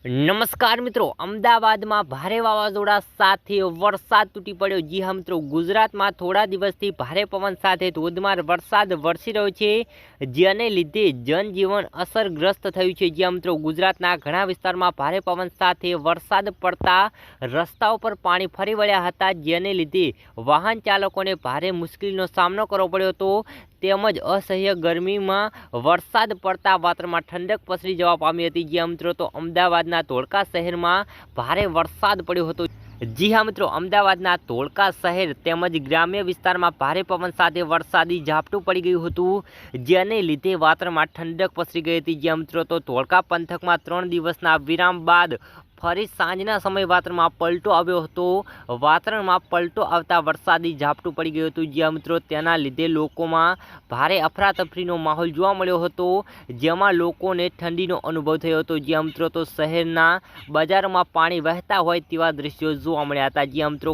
નમસ્કાર મિત્રો, અમદાવાદમાં ભારે વાવાઝોડા સાથે વરસાદ તૂટી પડ્યો। જી હા મિત્રો, ગુજરાતમાં થોડા દિવસથી ભારે પવન સાથે ધોધમાર વરસાદ વરસી રહ્યો છે, જેને લીધે જનજીવન અસરગ્રસ્ત થયું છે। જી હા મિત્રો, ગુજરાતના ઘણા વિસ્તારમાં ભારે પવન સાથે વરસાદ પડતા રસ્તાઓ પર પાણી ફરી વળ્યા હતા, જેને લીધે વાહન ચાલકોને ભારે મુશ્કેલીનો સામનો કરવો પડ્યો હતો। તેમજ અસહ્ય ગરમીમાં વરસાદ પડતા વાતાવરણમાં ઠંડક પસરી જવા પામી હતી। જ્યાં મિત્રો તો અમદાવાદના ધોળકા શહેરમાં ભારે વરસાદ પડ્યો હતો। જી હા મિત્રો, અમદાવાદના ધોળકા શહેર તેમજ ગ્રામ્ય વિસ્તારમાં ભારે પવન સાથે વરસાદી ઝાપટું પડી ગયું હતું, જેને લીધે વાતાવરણમાં ઠંડક પસરી ગઈ હતી। જ્યાં મિત્રો તો ધોળકા પંથકમાં 3 દિવસના વિરામ બાદ ફરી સાંજના સમય વાતાવરણમાં પલટો આવ્યો હતો। વાતાવરણમાં પલટો આવતા વરસાદી ઝાપટું પડી ગયું હતું, જ્યાં મિત્રો તેના લીધે લોકોમાં ભારે અફરાતફરીનો માહોલ જોવા મળ્યો હતો, જેમાં લોકોને ઠંડીનો અનુભવ થયો હતો। જ્યાં મિત્રો તો શહેરના બજારોમાં પાણી વહેતા હોય તેવા દ્રશ્યો જોવા મળ્યા હતા। જ્યાં મિત્રો